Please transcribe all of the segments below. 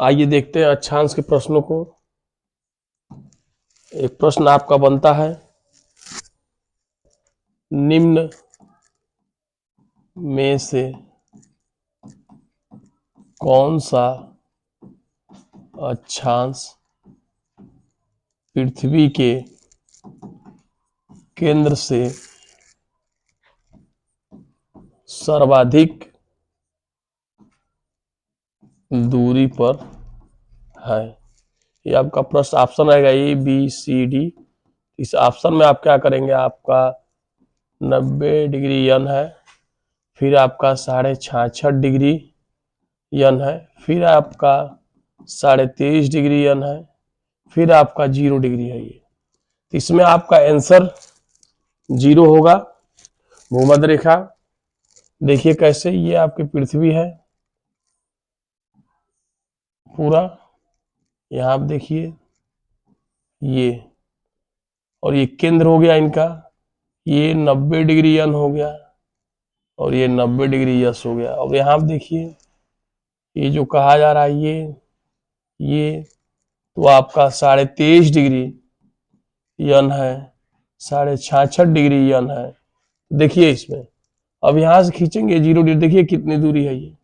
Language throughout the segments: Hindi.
आइए देखते हैं अक्षांश के प्रश्नों को। एक प्रश्न आपका बनता है, निम्न में से कौन सा अक्षांश पृथ्वी के केंद्र से सर्वाधिक दूरी पर है। ये आपका प्रश्न ऑप्शन आएगा ए बी सी डी। इस ऑप्शन में आप क्या करेंगे, आपका 90 डिग्री यन है, फिर आपका 66.5 डिग्री यन है, फिर आपका 23.5 डिग्री यन है, फिर आपका 0 डिग्री है। ये इसमें आपका आंसर 0 होगा। भूमध्य रेखा देखिए कैसे, ये आपकी पृथ्वी है पूरा, यहाँ आप देखिए ये, और ये केंद्र हो गया इनका, ये 90 डिग्री यन हो गया और ये 90 डिग्री यस हो गया। और यहाँ आप देखिए ये जो कहा जा रहा है ये तो आपका 23.5 डिग्री यन है, 66.5 डिग्री यन है। देखिए इसमें अब यहाँ से खींचेंगे 0 डिग्री, देखिए कितनी दूरी है, ये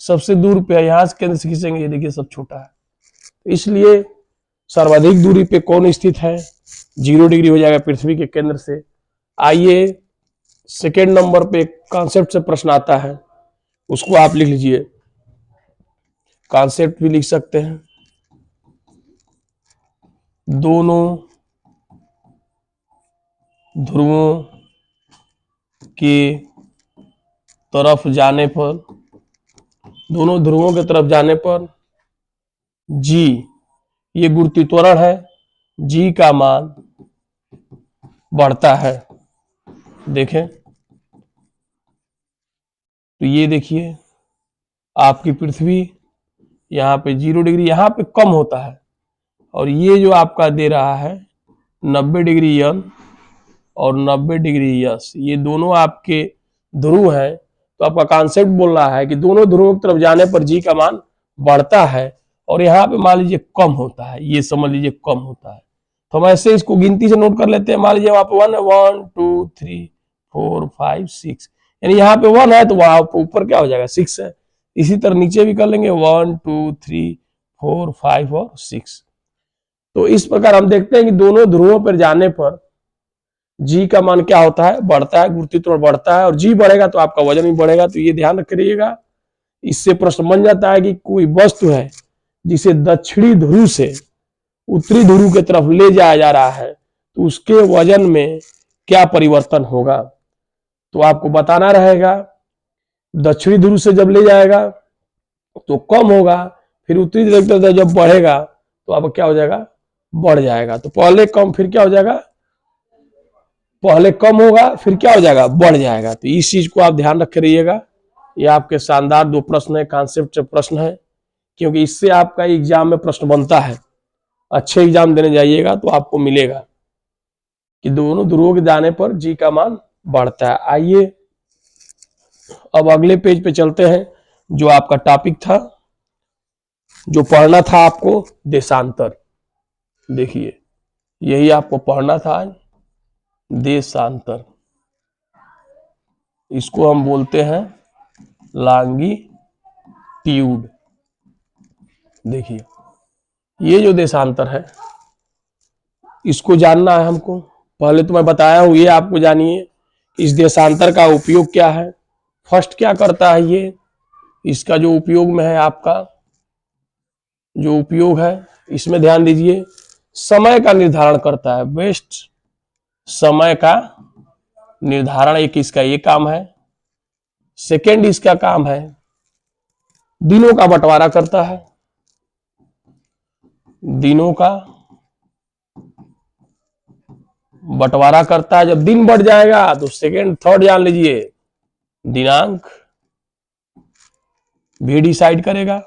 सबसे दूर पे है। यहाँ से केंद्र से खींचेंगे, ये देखिए सब छोटा है। इसलिए सर्वाधिक दूरी पे कौन स्थित है, 0 डिग्री हो जाएगा पृथ्वी के केंद्र से। आइए सेकेंड नंबर पे कॉन्सेप्ट से प्रश्न आता है, उसको आप लिख लीजिए। कॉन्सेप्ट भी लिख सकते हैं। दोनों ध्रुवों के तरफ जाने पर, दोनों ध्रुवों के तरफ जाने पर जी, ये गुरुत्वीय त्वरण है, जी का मान बढ़ता है। देखें तो ये देखिए आपकी पृथ्वी यहाँ पे 0 डिग्री, यहाँ पे कम होता है, और ये जो आपका दे रहा है 90 डिग्री यन और 90 डिग्री यस, ये दोनों आपके ध्रुव हैं। तो आपका कॉन्सेप्ट बोल रहा है कि दोनों ध्रुवों की तरफ जाने पर जी का मान बढ़ता है, और यहाँ पे मान लीजिए कम होता है, ये समझ लीजिए कम होता है। तो हम ऐसे इसको गिनती से नोट कर लेते हैं। मान लीजिए वहां पे 1 2 3 4 5 6, यानी यहाँ पे 1 है तो वहां पे ऊपर क्या हो जाएगा 6 है। इसी तरह नीचे भी कर लेंगे 1 2 3 4 5 और 6। तो इस प्रकार हम देखते हैं कि दोनों ध्रुवों पर जाने पर जी का मान क्या होता है, बढ़ता है, गुरुत्वीय त्वरण बढ़ता है, और जी बढ़ेगा तो आपका वजन भी बढ़ेगा। तो ये ध्यान रखिएगा। इससे प्रश्न बन जाता है कि कोई वस्तु है जिसे दक्षिणी ध्रुव से उत्तरी ध्रुव की तरफ ले जाया जा रहा है, तो उसके वजन में क्या परिवर्तन होगा, तो आपको बताना रहेगा। दक्षिणी ध्रुव से जब ले जाएगा तो कम होगा, फिर उत्तरी ध्रुव की तरफ जब बढ़ेगा तो आपका क्या हो जाएगा, बढ़ जाएगा। तो पहले कम फिर क्या हो जाएगा, पहले कम होगा फिर क्या हो जाएगा, बढ़ जाएगा। तो इस चीज को आप ध्यान रखे रहिएगा। ये आपके शानदार 2 प्रश्न है, कॉन्सेप्ट से प्रश्न है, क्योंकि इससे आपका एग्जाम में प्रश्न बनता है। अच्छे एग्जाम देने जाइएगा तो आपको मिलेगा कि दोनों ध्रुवों के जाने पर जी का मान बढ़ता है। आइए अब अगले पेज पे चलते हैं। जो आपका टॉपिक था, जो पढ़ना था आपको, देशांतर। देखिए यही आपको पढ़ना था, देशांतर। इसको हम बोलते हैं लॉन्गिट्यूड। देखिए ये जो देशांतर है, इसको जानना है हमको। पहले तो मैं बताया हूं, ये आपको जानिए इस देशांतर का उपयोग क्या है। फर्स्ट क्या करता है ये, इसका जो उपयोग में है, आपका जो उपयोग है इसमें ध्यान दीजिए, समय का निर्धारण करता है। बेस्ट समय का निर्धारण एक इसका ये काम है। सेकेंड इसका काम है दिनों का बंटवारा करता है, दिनों का बंटवारा करता है। जब दिन बढ़ जाएगा तो सेकेंड थर्ड जान लीजिए, दिनांक भी डिसाइड करेगा,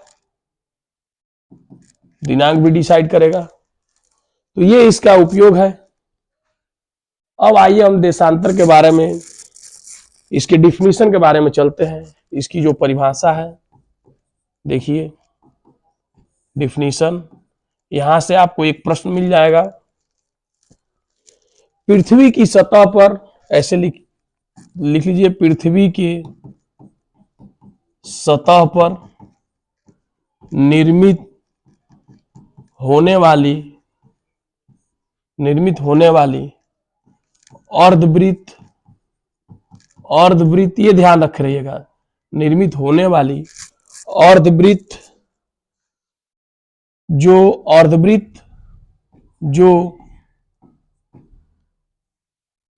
दिनांक भी डिसाइड करेगा। तो ये इसका उपयोग है। अब आइए हम देशांतर के बारे में, इसके डिफिनीशन के बारे में चलते हैं। इसकी जो परिभाषा है देखिए, डिफिनीशन, यहां से आपको एक प्रश्न मिल जाएगा। पृथ्वी की सतह पर, ऐसे लिख लीजिए, पृथ्वी के सतह पर निर्मित होने वाली अर्धवृत्त, ये ध्यान रख रहिएगा, निर्मित होने वाली अर्धवृत्त जो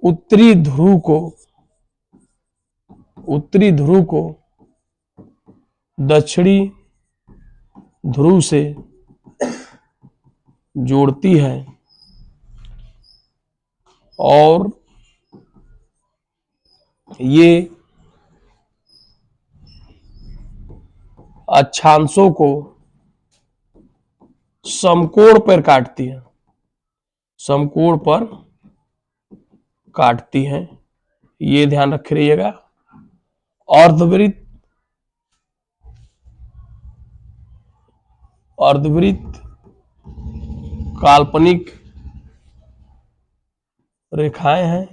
उत्तरी ध्रुव को दक्षिणी ध्रुव से जोड़ती है और ये अक्षांशों को समकोण पर काटती हैं, ये ध्यान रख रहिएगा। अर्धवृत्त काल्पनिक रेखाएं हैं,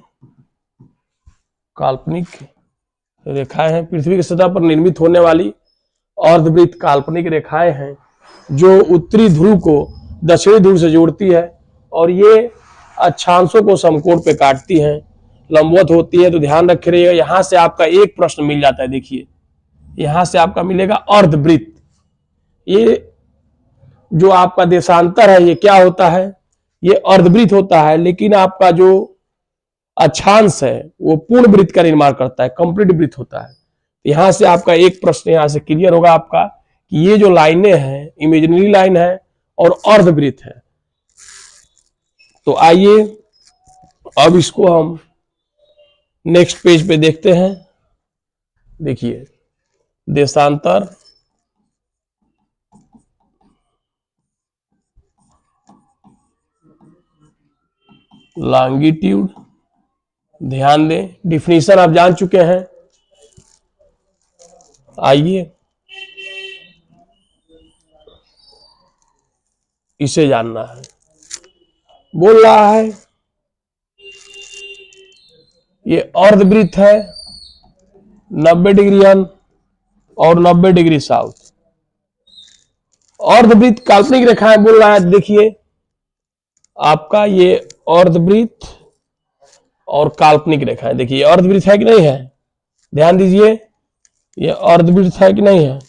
पृथ्वी की सतह पर निर्मित होने वाली अर्धवृत्त काल्पनिक रेखाएं हैं जो उत्तरी ध्रुव को दक्षिणी ध्रुव से जोड़ती है और ये अक्षांशों को समकोण पे काटती हैं, लंबवत होती है। तो ध्यान रखे रहिएगा, यहां से आपका एक प्रश्न मिल जाता है। देखिए, यहां से आपका मिलेगा अर्धवृत्त। ये जो आपका देशांतर है, ये क्या होता है? ये अर्धवृत्त होता है, लेकिन आपका जो अक्षांश है वो पूर्ण वृत्त का निर्माण करता है, कंप्लीट वृत्त होता है। यहां से आपका एक प्रश्न यहां से क्लियर होगा आपका कि ये जो लाइनें हैं इमेजिनरी लाइन है और अर्धवृत्त है। तो आइए अब इसको हम नेक्स्ट पेज पे देखते हैं। देखिए, देशांतर, लॉन्गिट्यूड, ध्यान दें, डिफिनीशन आप जान चुके हैं। आइए इसे जानना है। बोल रहा है ये अर्धवृत्त है, 90 डिग्री अन और 90 डिग्री साउथ। अर्धवृत्त काल्पनिक रेखाएं बोल रहा है। देखिए आपका ये अर्धवृत्त और काल्पनिक रेखाएं, देखिए अर्धवृत्त है कि नहीं है, ध्यान दीजिए, ये अर्धवृत्त है कि नहीं है।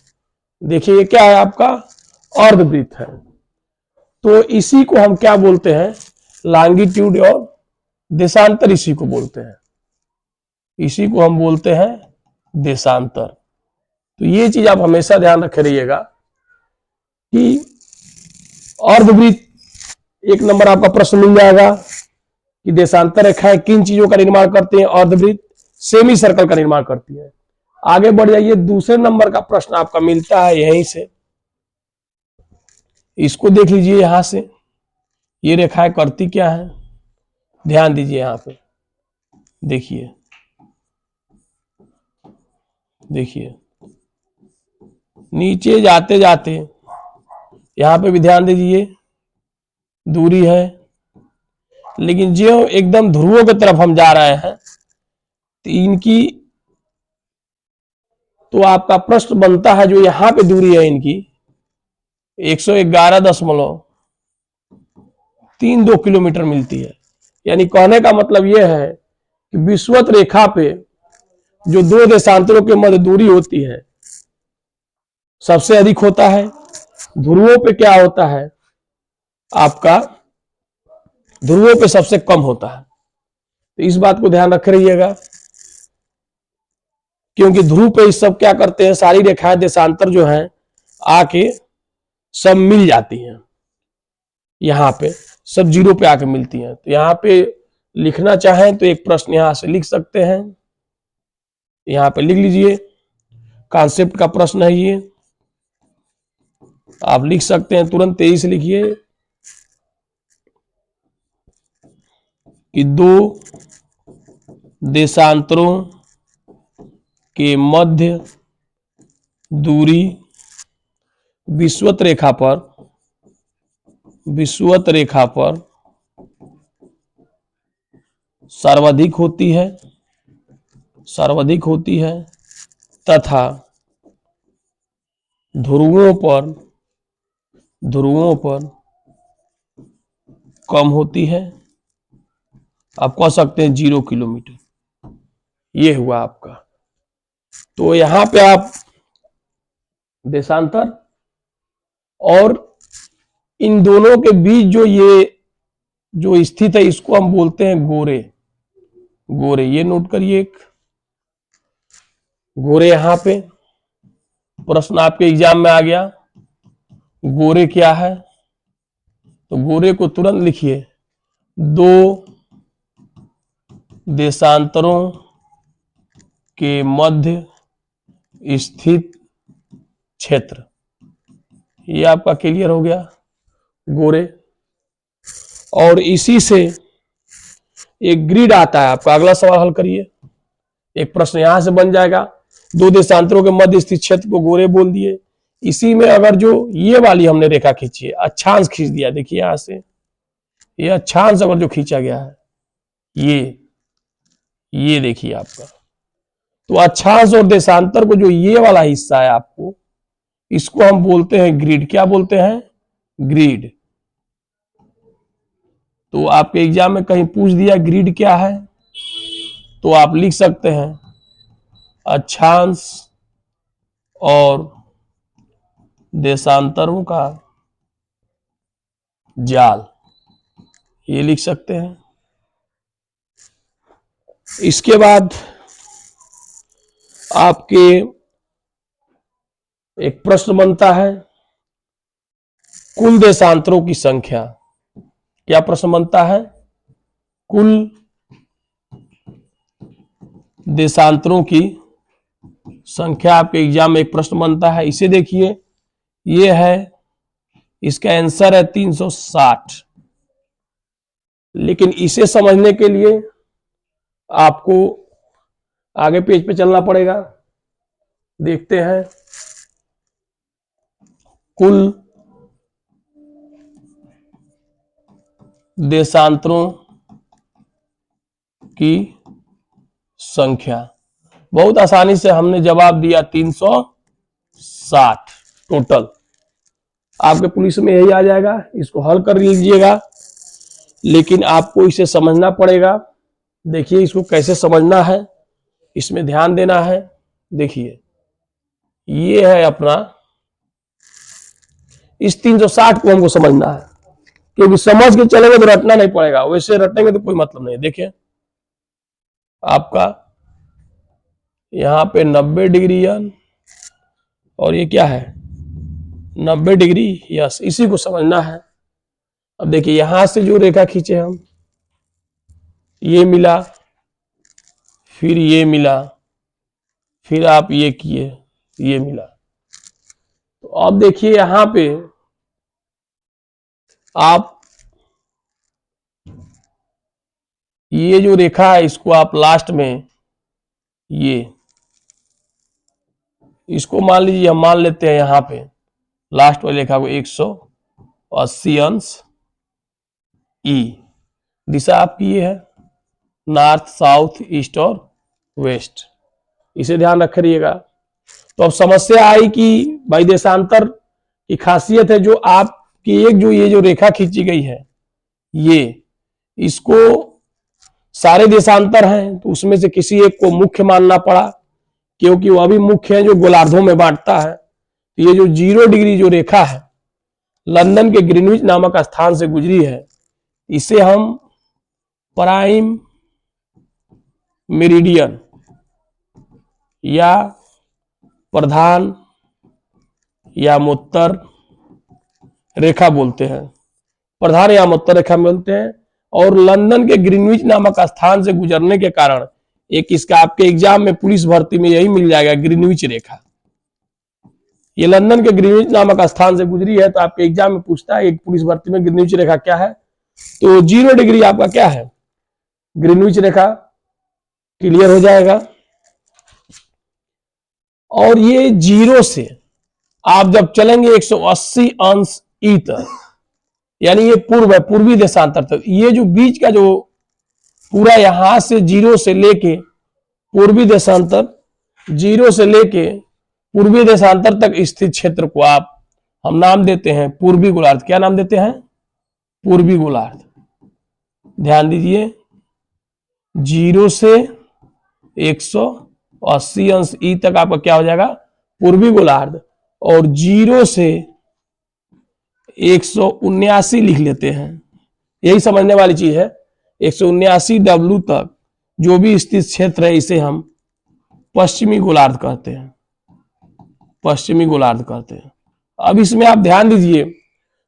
देखिए ये क्या है, आपका अर्धवृत्त है। तो इसी को हम क्या बोलते हैं? लॉन्गिट्यूड और देशांतर, इसी को बोलते हैं, इसी को हम बोलते हैं देशांतर। तो ये चीज आप हमेशा ध्यान रखे रहिएगा कि अर्धवृत्त, एक नंबर आपका प्रश्न मिल जाएगा कि देशांतर रेखाएं किन चीजों का निर्माण करते हैं? अर्धवृत्त सेमी सर्कल का निर्माण करती है। आगे बढ़ जाइए, दूसरे नंबर का प्रश्न आपका मिलता है यहीं से, इसको देख लीजिए। यहां से ये रेखाएं करती क्या है, ध्यान दीजिए यहां पे, देखिए देखिए नीचे जाते जाते यहां पे भी ध्यान दीजिए, दूरी है, लेकिन जो एकदम ध्रुवों की तरफ हम जा रहे हैं तो इनकी, तो आपका प्रश्न बनता है जो यहां पे दूरी है इनकी 111.32 किलोमीटर मिलती है। यानी कहने का मतलब यह है कि विषुवत रेखा पे जो दो देशांतरों के मध्य दूरी होती है सबसे अधिक होता है। ध्रुवों पे क्या होता है आपका, ध्रुवों पे सबसे कम होता है। तो इस बात को ध्यान रख रहिएगा, क्योंकि ध्रुव पे इस सब क्या करते हैं, सारी रेखाएं देशांतर जो हैं आके सब मिल जाती हैं, यहां पे सब जीरो पे आके मिलती हैं। तो यहां पे लिखना चाहें तो एक प्रश्न यहां से लिख सकते हैं, यहां पे लिख लीजिए, कॉन्सेप्ट का प्रश्न है ये, आप लिख सकते हैं तुरंत, तेजी से लिखिए कि दो देशांतरों के मध्य दूरी विषुवत रेखा पर विषुवत रेखा पर सर्वाधिक होती है तथा ध्रुवों पर कम होती है। आप कह सकते हैं 0 किलोमीटर। ये हुआ आपका। तो यहां पे आप देशांतर और इन दोनों के बीच जो स्थित है इसको हम बोलते हैं गोरे। ये नोट करिए, एक गोरे। यहां पे प्रश्न आपके एग्जाम में आ गया, गोरे क्या है? तो गोरे को तुरंत लिखिए, 2 देशांतरों के मध्य स्थित क्षेत्र। ये आपका क्लियर हो गया, गोरे। और इसी से एक ग्रिड आता है आपका। अगला सवाल हल करिए। एक प्रश्न यहां से बन जाएगा, 2 देशांतरों के मध्य स्थित क्षेत्र को गोरे बोल दिए। इसी में अगर जो ये वाली हमने रेखा खींची है, अक्षांश खींच दिया, देखिए यहां से ये अक्षांश अगर जो खींचा गया है, ये देखिए आपका। तो अक्षांश और देशांतर को जो ये वाला हिस्सा है आपको, इसको हम बोलते हैं ग्रिड। क्या बोलते हैं? ग्रिड। तो आपके एग्जाम में कहीं पूछ दिया ग्रिड क्या है, तो आप लिख सकते हैं अक्षांश और देशांतरों का जाल। ये लिख सकते हैं। इसके बाद आपके एक प्रश्न बनता है, कुल देशांतरों की संख्या। क्या प्रश्न बनता है? कुल देशांतरों की संख्या आपके एग्जाम में एक प्रश्न बनता है। इसे देखिए, ये है, इसका आंसर है 360। लेकिन इसे समझने के लिए आपको आगे पेज पे चलना पड़ेगा। देखते हैं, कुल देशांतरों की संख्या। बहुत आसानी से हमने जवाब दिया 360 टोटल। आपके पुलिस में यही आ जाएगा, इसको हल कर लीजिएगा। लेकिन आपको इसे समझना पड़ेगा। देखिए इसको कैसे समझना है, इसमें ध्यान देना है। देखिए ये है अपना, इस 360 को हमको समझना है, क्योंकि समझ के चलेंगे तो रटना नहीं पड़ेगा, वैसे रटेंगे तो कोई मतलब नहीं। देखिए आपका यहां पे 90 डिग्री यन, और ये क्या है 90 डिग्री यस, इसी को समझना है। अब देखिए यहां से जो रेखा खींचे हम, ये मिला, फिर ये मिला, फिर आप ये किए, ये मिला। तो अब देखिए यहां पे आप ये जो रेखा है इसको आप लास्ट में इसको मान लीजिए, हम मान लेते हैं यहां पे लास्ट वाली रेखा को 180 अंश ई। दिशा आपकी ये है, नॉर्थ, साउथ, ईस्ट और वेस्ट। इसे ध्यान रखिएगा। तो अब समस्या आई कि भाई देशांतर की खासियत है, जो आपकी एक जो ये जो रेखा खींची गई है, ये इसको सारे देशांतर हैं, तो उसमें से किसी एक को मुख्य मानना पड़ा, क्योंकि वह भी मुख्य है जो गोलार्धों में बांटता है। तो ये जो 0 डिग्री जो रेखा है, लंदन के ग्रीनविच नामक स्थान से गुजरी है, इसे हम प्राइम मेरिडियन या प्रधान या मोत्तर रेखा बोलते हैं, प्रधान या मोत्तर रेखा बोलते हैं। और लंदन के ग्रीनविच नामक स्थान से गुजरने के कारण एक इसका आपके एग्जाम में पुलिस भर्ती में यही मिल जाएगा, ग्रीनविच रेखा। ये लंदन के ग्रीनविच नामक स्थान से गुजरी है, तो आपके एग्जाम में पूछता है एक पुलिस भर्ती में ग्रीनविच रेखा क्या है, तो 0 डिग्री आपका क्या है, ग्रीनविच रेखा। क्लियर हो जाएगा। और ये 0 से आप जब चलेंगे 180 अंश ई तक, यानी ये पूर्व है, पूर्वी देशांतर तक। ये जो बीच का जो पूरा यहां से जीरो से लेके पूर्वी देशांतर, जीरो से लेके पूर्वी देशांतर तक स्थित क्षेत्र को हम नाम देते हैं पूर्वी गोलार्ध। क्या नाम देते हैं? पूर्वी गोलार्ध। ध्यान दीजिए, जीरो से 180 अंश ई तक आपका क्या हो जाएगा? पूर्वी गोलार्ध। और जीरो से 179 लिख लेते हैं, यही समझने वाली चीज है। 179 डब्ल्यू तक जो भी स्थित क्षेत्र है इसे हम पश्चिमी गोलार्ध कहते हैं, पश्चिमी गोलार्ध कहते हैं। अब इसमें आप ध्यान दीजिए,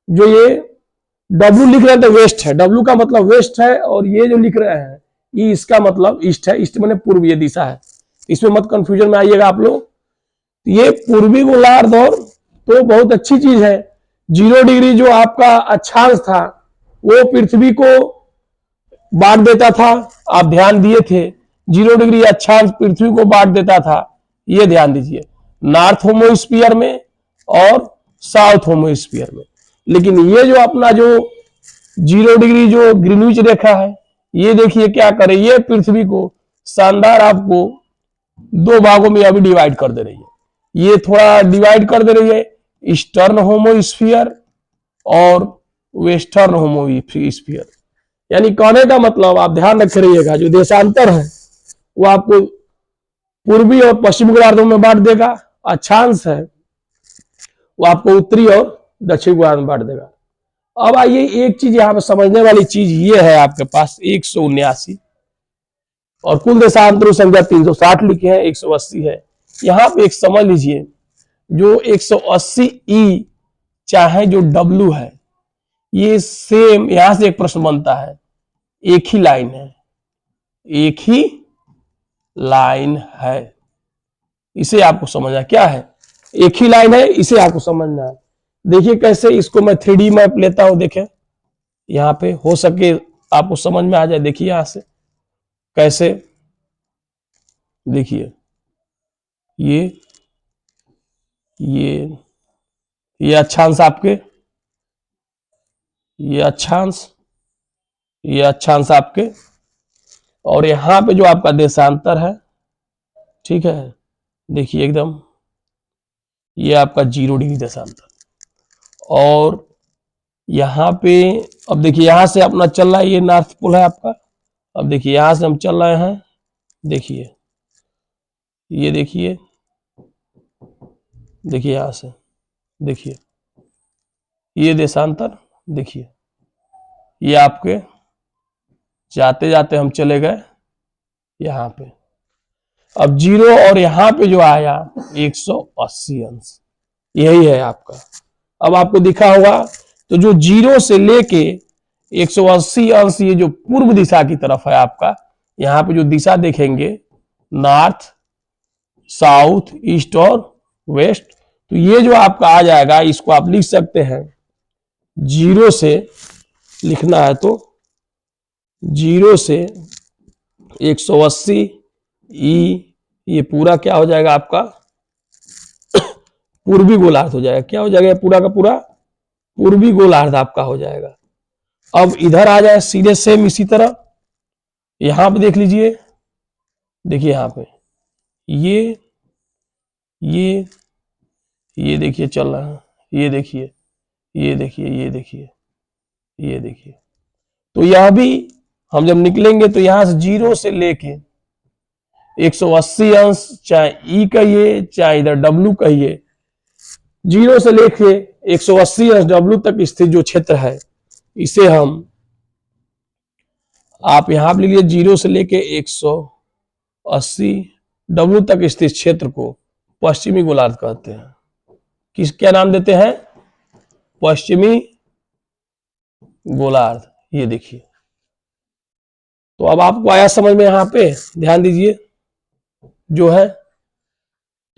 जो ये डब्ल्यू लिख रहे हैं तो वेस्ट है, डब्ल्यू का मतलब वेस्ट है, और ये जो लिख रहे हैं ई इसका मतलब ईस्ट है। ईस्ट माने पूर्व, ये दिशा है। इसमें मत कंफ्यूजन में आइएगा आप लोग। ये पूर्वी गोलार्ध और तो बहुत अच्छी चीज है। 0 डिग्री जो आपका अक्षांश था वो पृथ्वी को बांट देता था, आप ध्यान दिए थे। 0 डिग्री अक्षांश पृथ्वी को बांट देता था, ये ध्यान दीजिए, नॉर्थ होमोस्फीयर में और साउथ होमोस्फीयर में। लेकिन ये जो अपना जो 0 डिग्री जो ग्रीनविच रेखा है, ये देखिए क्या करे, ये पृथ्वी को शानदार आपको 2 भागों में अभी डिवाइड कर दे रही है। ये थोड़ा डिवाइड कर दे रही है, ईस्टर्न होमोस्फीयर और वेस्टर्न होमोस्फीयर। यानी कहने का मतलब आप ध्यान रख रहिएगा, जो देशांतर है वो आपको पूर्वी और पश्चिमी गोलार्धों में बांट देगा, अक्षांश है वो आपको उत्तरी और दक्षिणी गोलार्ध में बांट देगा। अब आइए, एक चीज यहां पर समझने वाली चीज ये है, आपके पास 179 और कुल देशांतरों संख्या 360 लिखे हैं, 180 है। यहां पे एक समझ लीजिए, जो 180 ई चाहे जो डब्ल्यू है, ये सेम, यहां से एक प्रश्न बनता है, एक ही लाइन है, एक ही लाइन है, इसे आपको समझना क्या है, एक ही लाइन है, इसे आपको समझना है। देखिए कैसे, इसको मैं 3D मैप लेता हूं, देखें यहां पे, हो सके आपको समझ में आ जाए। देखिए यहां से कैसे, देखिए ये अक्षांश आपके, ये अक्षांश आपके, और यहां पे जो आपका देशांतर है, ठीक है, देखिए एकदम ये आपका 0 डिग्री देशांतर। और यहां पे अब देखिए, यहां से अपना चल रहा है, ये नॉर्थ पोल है आपका। अब देखिए यहां से हम चल रहे हैं, देखिए ये देखिए यहां से देखिए ये देशांतर, देखिए ये आपके जाते जाते हम चले गए यहां पे। अब 0 और यहां पे जो आया 180 अंश, यही है आपका। अब आपको दिखा होगा, तो जो 0 से लेके 180 अंश, ये जो पूर्व दिशा की तरफ है आपका, यहां पे जो दिशा देखेंगे, नॉर्थ, साउथ, ईस्ट और वेस्ट, तो ये जो आपका आ जाएगा, इसको आप लिख सकते हैं 0 से, लिखना है तो 0 से 180 ई, ये पूरा क्या हो जाएगा आपका पूर्वी गोलार्ध हो जाएगा। क्या हो जाएगा? पूरा का पूरा पूर्वी गोलार्ध आपका हो जाएगा। अब इधर आ जाए सीधे, सेम इसी तरह यहां पे देख लीजिए, देखिए यहां पे ये देखिए चल रहा है, ये देखिए तो यह भी हम जब निकलेंगे तो यहां से 0 से लेके 180 अंश, चाहे ई कहिए चाहे इधर डब्ल्यू कहिए, 0 से लेके 180 अंश डब्ल्यू तक स्थित जो क्षेत्र है, इसे हम, आप यहां पर लिखिए 0 से लेके 180 डब्ल्यू तक स्थित क्षेत्र को पश्चिमी गोलार्ध कहते हैं। क्या नाम देते हैं? पश्चिमी गोलार्ध। ये देखिए, तो अब आपको आया समझ में? यहां पे ध्यान दीजिए, जो है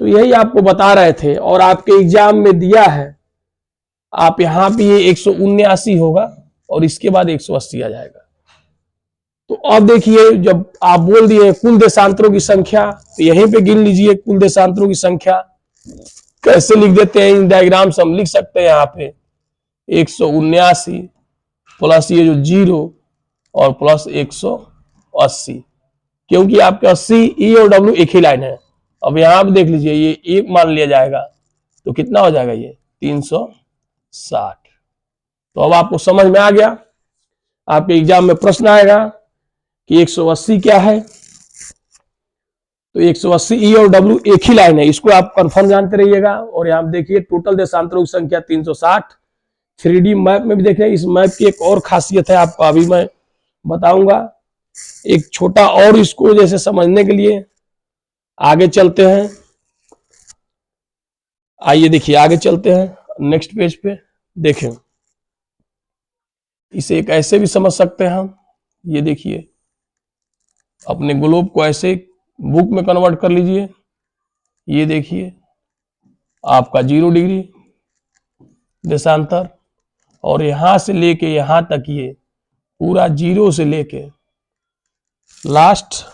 तो यही आपको बता रहे थे, और आपके एग्जाम में दिया है, आप यहां पे ये 179 होगा और इसके बाद 180 आ जाएगा। तो अब देखिए, जब आप बोल दिए कुल देशांतरों की संख्या, तो यहीं पे गिन लीजिए कुल देशांतरों की संख्या। कैसे लिख देते हैं इन डायग्राम से हम लिख सकते हैं, यहाँ पे 179 प्लस ये जो 0 और प्लस 180, क्योंकि आपके 80 ई और डब्ल्यू एक ही लाइन है। अब यहां पे देख लीजिए, ये एक मान लिया जाएगा तो कितना हो जाएगा, ये 360। तो अब आपको समझ में आ गया। आपके एग्जाम में प्रश्न आएगा कि 180 क्या है, तो 180 ई और डब्ल्यू एक ही लाइन है, इसको आप कंफर्म जानते रहिएगा। और यहां देखिए टोटल देशांतरों की संख्या 360। 3D मैप में भी देखें, इस मैप की एक और खासियत है, आपको अभी मैं बताऊंगा। एक छोटा और इसको जैसे समझने के लिए आगे चलते हैं। आइए देखिए आगे चलते हैं नेक्स्ट पेज पे। देखें, इसे एक ऐसे भी समझ सकते हैं हम। ये देखिए, अपने ग्लोब को ऐसे बुक में कन्वर्ट कर लीजिए। ये देखिए आपका 0 डिग्री देशांतर, और यहां से लेके यहां तक ये पूरा 0 से लेके लास्ट,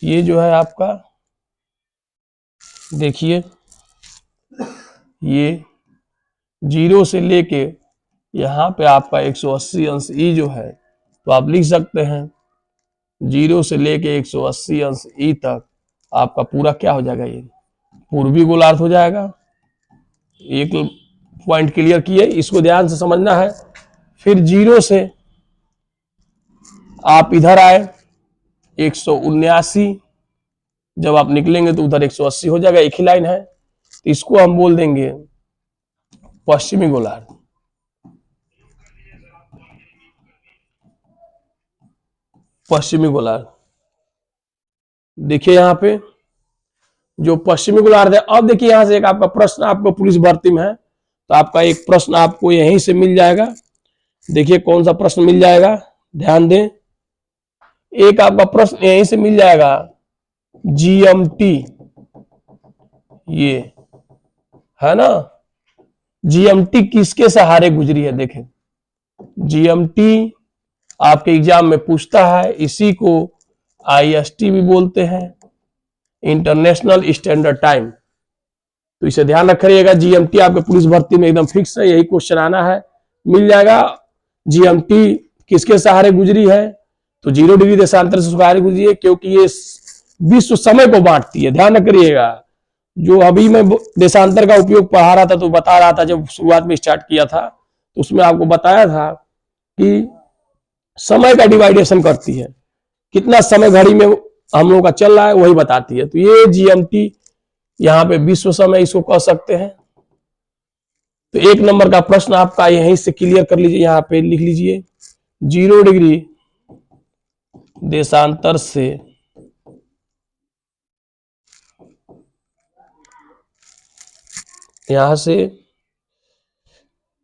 ये जो है आपका देखिए, ये 0 से लेके यहां पे आपका 180 अंश ई जो है, तो आप लिख सकते हैं 0 से लेके 180 अंश ई तक आपका पूरा क्या हो जाएगा, ये पूर्वी गोलार्ध हो जाएगा। एक पॉइंट क्लियर किए, इसको ध्यान से समझना है। फिर 0 से आप इधर आए 179, जब आप निकलेंगे तो उधर 180 हो जाएगा, एक ही लाइन है। तो इसको हम बोल देंगे पश्चिमी गोलार्ध। पश्चिमी गोलार्ध देखिए यहां पे जो पश्चिमी गोलार्ध है। अब देखिए यहां से एक आपका प्रश्न आपको पुलिस भर्ती में है, तो आपका एक प्रश्न आपको यहीं से मिल जाएगा। देखिए कौन सा प्रश्न मिल जाएगा, ध्यान दें। एक आपका प्रश्न यहीं से मिल जाएगा, जीएमटी, ये है ना, जीएमटी किसके सहारे गुजरी है। देखें, जीएमटी आपके एग्जाम में पूछता है, इसी को आईएसटी भी बोलते हैं, इंटरनेशनल स्टैंडर्ड टाइम। तो इसे ध्यान रखिएगा, जीएमटी आपके पुलिस भर्ती में एकदम फिक्स है, यही क्वेश्चन आना है, मिल जाएगा। जीएमटी किसके सहारे गुजरी है, तो 0 डिग्री देशांतर से सहारे गुजरी है, क्योंकि ये विश्व समय को बांटती है। ध्यान रखिएगा, जो अभी मैं देशांतर का उपयोग पढ़ा रहा था तो बता रहा था, जब शुरुआत में स्टार्ट किया था तो उसमें आपको बताया था कि समय का डिवाइडेशन करती है, कितना समय घड़ी में हम लोग का चल रहा है वही बताती है। तो ये जीएमटी यहां पे विश्व समय इसको कह सकते हैं। तो 1 नंबर का प्रश्न आपका यहीं से क्लियर कर लीजिए, यहां पे लिख लीजिए 0 डिग्री देशांतर से यहां से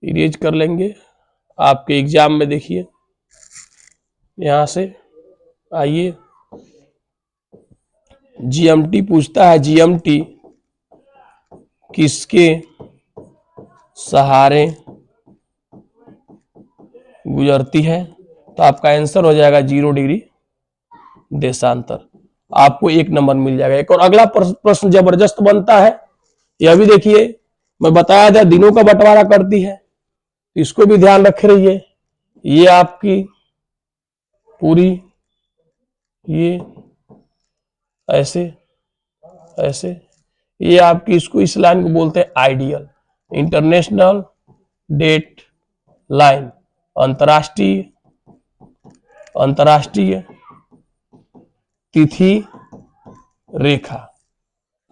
इरेज कर लेंगे। आपके एग्जाम में देखिए यहां से आइए, जीएमटी पूछता है, जीएमटी किसके सहारे गुजरती है, तो आपका आंसर हो जाएगा 0 डिग्री देशांतर। आपको 1 नंबर मिल जाएगा। एक और अगला प्रश्न जबरदस्त बनता है, यह भी देखिए, मैं बताया था दिनों का बंटवारा करती है, इसको भी ध्यान रखे रहिए। ये आपकी पूरी, ये ऐसे ऐसे, ये आपकी, इसको इस लाइन को बोलते हैं आइडियल, इंटरनेशनल डेट लाइन, अंतरराष्ट्रीय अंतरराष्ट्रीय तिथि रेखा।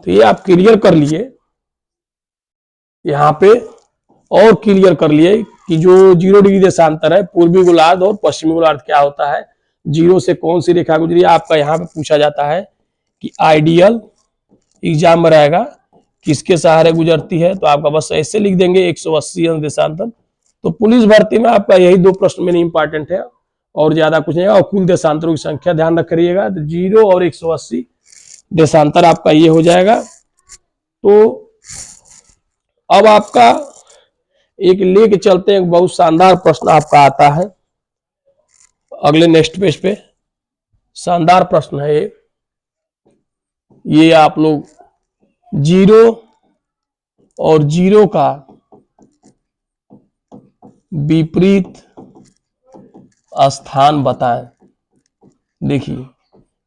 तो ये आप क्लियर कर लिए, यहां पे और क्लियर कर लिए कि जो 0 डिग्री देशांतर है, पूर्वी गोलार्ध और पश्चिमी गोलार्ध क्या होता है, 0 से कौन सी रेखा गुजरी है। आपका यहां पे पूछा जाता है कि आइडियल एग्जाम में रहेगा किसके सहारे गुजरती है, तो आपका बस ऐसे लिख देंगे 180 अंश देशांतर। तो पुलिस भर्ती में आपका यही 2 प्रश्न में इंपॉर्टेंट है, और ज्यादा कुछ नहीं है। और कुल देशांतरों की संख्या ध्यान रखिएगा, तो 0 और 180 देशांतर आपका ये हो जाएगा। तो अब आपका एक लेके चलते हैं, बहुत शानदार प्रश्न आपका आता है अगले नेक्स्ट पेज पे। शानदार प्रश्न है ये आप लोग 0 और 0 का विपरीत स्थान बताएं। देखिए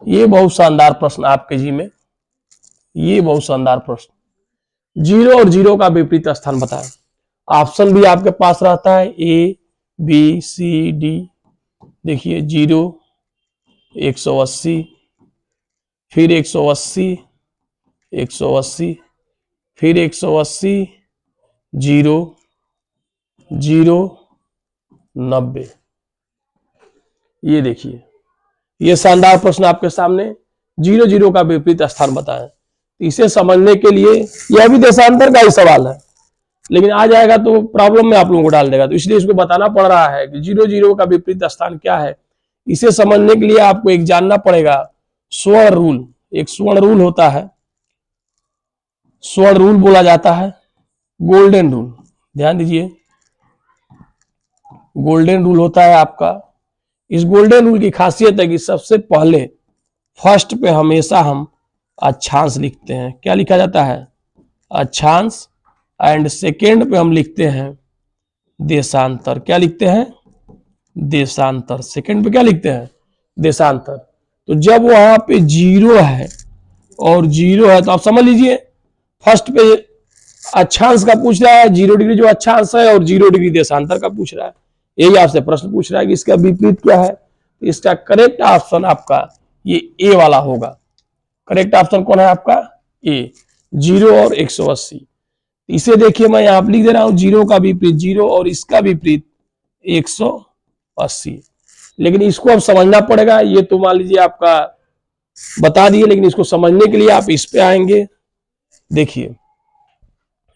ये बहुत शानदार प्रश्न आपके जी में, ये बहुत शानदार प्रश्न। 0 और 0 का विपरीत स्थान बताएं। ऑप्शन भी आपके पास रहता है A B C D। देखिए 0 180, फिर 180, 180, फिर 180, 0 0 90। ये देखिए ये शानदार प्रश्न आपके सामने। 0 0 का विपरीत स्थान बताएं। इसे समझने के लिए यह भी देशांतर का ही सवाल है, लेकिन आ जाएगा तो प्रॉब्लम में आप लोगों को डाल देगा, तो इसलिए इसको बताना पड़ रहा है कि 0 0 का विपरीत स्थान क्या है। इसे समझने के लिए आपको एक जानना पड़ेगा स्वर्ण रूल। एक स्वर्ण रूल होता है, स्वर्ण रूल बोला जाता है, गोल्डन रूल। ध्यान दीजिए, गोल्डन रूल होता है आपका। इस गोल्डन रूल की खासियत है कि सबसे पहले फर्स्ट पे हमेशा हम अक्षांश लिखते हैं। क्या लिखा जाता है? अक्षांश। एंड सेकेंड पे हम लिखते हैं देशांतर। क्या लिखते हैं? देशांतर। सेकेंड पे क्या लिखते हैं? देशांतर। तो जब वहां पे 0 है और 0 है तो आप समझ लीजिए फर्स्ट पे अक्षांश का पूछ रहा है, 0 डिग्री जो अक्षांश है, और 0 डिग्री देशांतर का पूछ रहा है। यही आपसे प्रश्न पूछ रहा है कि इसका विपरीत क्या है। तो इसका करेक्ट ऑप्शन आपका ये ए वाला होगा। करेक्ट ऑप्शन कौन है आपका? ए, 0 और 180। इसे देखिए मैं यहां पर लिख दे रहा हूं, 0 का विपरीत 0 और इसका विपरीत 180। लेकिन इसको अब समझना पड़ेगा। ये तो मान लीजिए आपका बता दिए, लेकिन इसको समझने के लिए आप इस पे आएंगे। देखिए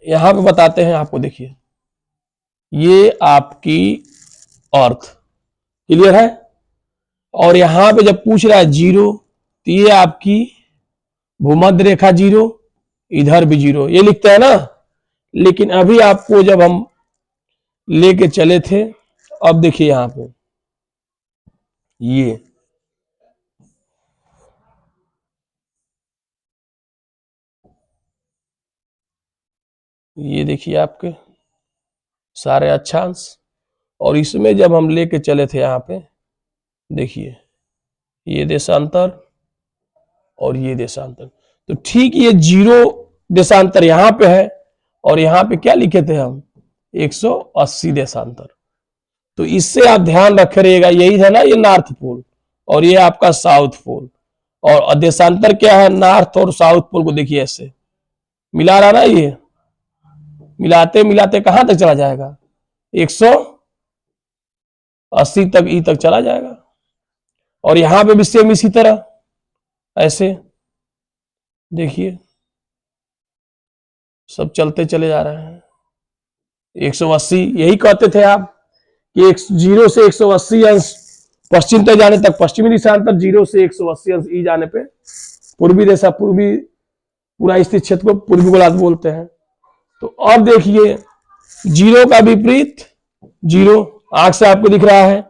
यहां पे बताते हैं आपको। देखिए ये आपकी अर्थ क्लियर है, और यहां पे जब पूछ रहा है 0 तो ये आपकी भूमध्य रेखा 0, इधर भी 0, ये लिखते हैं ना। लेकिन अभी आपको जब हम लेके चले थे, अब देखिए यहां पे ये देखिए आपके सारे अक्षांश, और इसमें जब हम लेके चले थे यहां पे, देखिए ये देशांतर और ये देशांतर। तो ठीक ये 0 देशांतर यहां पे है, और यहां पे क्या लिखे थे हम? 180 देशांतर। तो इससे आप ध्यान रखे रहिएगा, यही है ना ये नॉर्थ पोल, और ये आपका साउथ पोल। और देशांतर क्या है? नॉर्थ और साउथ पोल को देखिए ऐसे मिला रहा ना, ये मिलाते मिलाते कहां तक चला जाएगा? 180 तक, ई तक चला जाएगा। और यहां पे भी सेम इसी तरह ऐसे देखिए सब चलते चले जा रहे हैं। 180, यही कहते थे आप कि 0 से 180 अंश पश्चिम तक जाने तक पश्चिमी देशांतर, 0 से 180 अंश ई जाने पे पूर्वी देशा, पूर्वी पूरा स्थित क्षेत्र को पूर्वी गोलार्ध बोलते हैं। तो अब देखिए 0 का विपरीत 0 आंख से आपको दिख रहा है,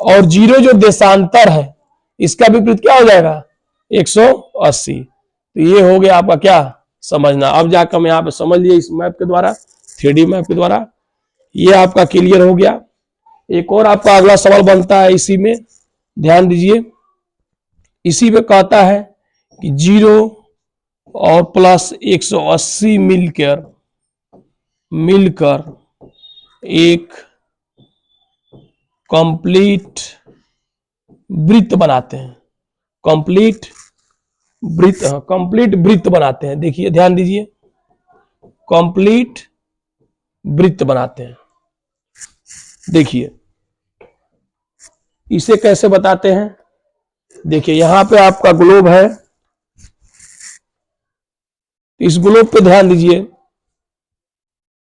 और 0 जो देशांतर है इसका विपरीत क्या हो जाएगा? 180। तो ये हो गया आपका क्या समझना। अब जाकर हम यहाँ पे समझ लिए इस मैप के द्वारा, 3D मैप के द्वारा, ये आपका क्लियर हो गया। एक और आपका अगला सवाल बनता है इसी में, ध्यान दीजिए। इसी पे कहता है कि 0 और प्लस 180 मिलकर एक कंप्लीट वृत्त बनाते हैं। कंप्लीट वृत्त बनाते हैं। देखिए ध्यान दीजिए, कंप्लीट वृत्त बनाते हैं। देखिए इसे कैसे बताते हैं? देखिए यहां पे आपका ग्लोब है, इस ग्लोब पे ध्यान दीजिए।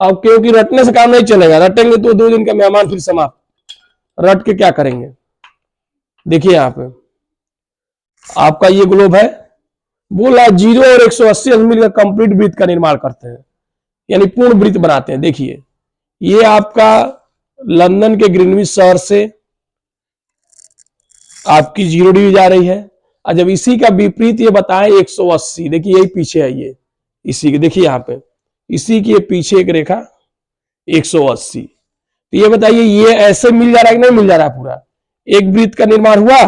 अब क्योंकि रटने से काम नहीं चलेगा, रटेंगे तो 2 दिन का मेहमान फिर समाप्त। रट के क्या करेंगे? देखिए यहां पे आपका ये ग्लोब है, बोला 0 और 180 मिलकर कंप्लीट वृत्त का निर्माण करते हैं, यानी पूर्ण वृत्त बनाते हैं। देखिए ये आपका लंदन के ग्रीनविच शहर से आपकी 0 डिग्री जा रही है, और जब इसी का विपरीत ये बताएं 180, देखिए यही पीछे है ये इसी के, देखिए यहां पे इसी के पीछे एक रेखा 180। तो ये बताइए ये ऐसे मिल जा रहा है कि नहीं मिल जा रहा है? पूरा एक वृत्त का निर्माण हुआ,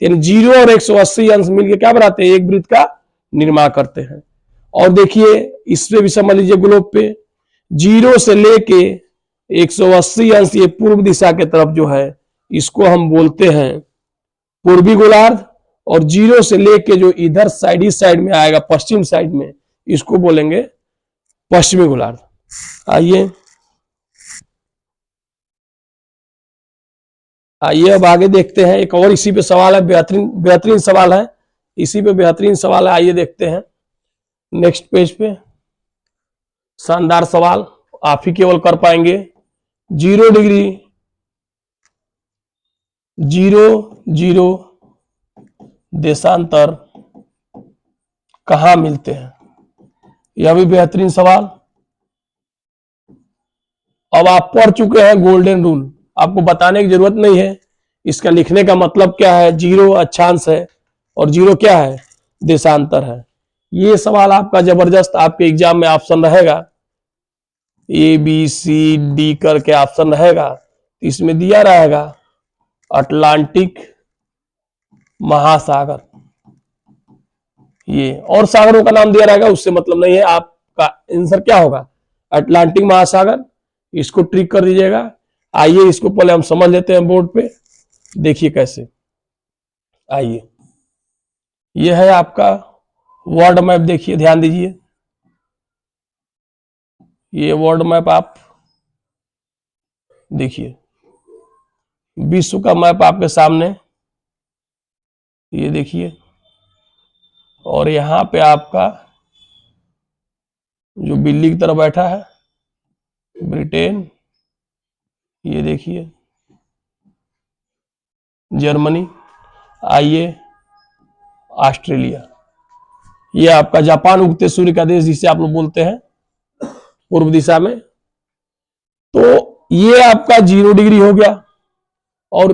यानी 0 और 180 अंश मिलकर क्या बनाते हैं, एक वृत्त का निर्माण करते हैं। और देखिए इस पे भी समझ लीजिए, ग्लोब पे 0 से लेके 180 अंश ये पूर्व दिशा के तरफ जो है, इसको हम बोलते हैं पूर्वी गोलार्ध, और 0 से लेके जो इधर साइड, इस साइड में आएगा पश्चिम साइड में, इसको बोलेंगे पश्चिमी गोलार्ध। आइए अब आगे देखते हैं, एक और इसी पे सवाल है, बेहतरीन बेहतरीन सवाल है, इसी पे बेहतरीन सवाल है। आइए देखते हैं नेक्स्ट पेज पे, शानदार सवाल आप ही केवल कर पाएंगे। 0 डिग्री 0 देशांतर कहां मिलते हैं, यह भी बेहतरीन सवाल। अब आप पढ़ चुके हैं गोल्डन रूल, आपको बताने की जरूरत नहीं है, इसका लिखने का मतलब क्या है, 0 अक्षांश है और 0 क्या है, देशांतर है। ये सवाल आपका जबरदस्त आपके एग्जाम में ऑप्शन रहेगा, ABCD करके ऑप्शन रहेगा, इसमें दिया रहेगा अटलांटिक महासागर, ये और सागरों का नाम दिया रहेगा, उससे मतलब नहीं है। आपका आंसर क्या होगा, अटलांटिक महासागर, इसको ट्रिक कर दीजिएगा। आइए इसको पहले हम समझ लेते हैं बोर्ड पे, देखिए कैसे। आइए ये है आपका वर्ल्ड मैप, देखिए ध्यान दीजिए, ये वर्ल्ड मैप आप देखिए, विश्व का मैप आपके सामने, ये देखिए, और यहां पे आपका जो बिल्ली की तरह बैठा है ब्रिटेन, ये देखिए जर्मनी, आइए ऑस्ट्रेलिया, ये आपका जापान, उगते सूर्य का देश जिसे आप लोग बोलते हैं पूर्व दिशा में। तो ये आपका 0 डिग्री हो गया, और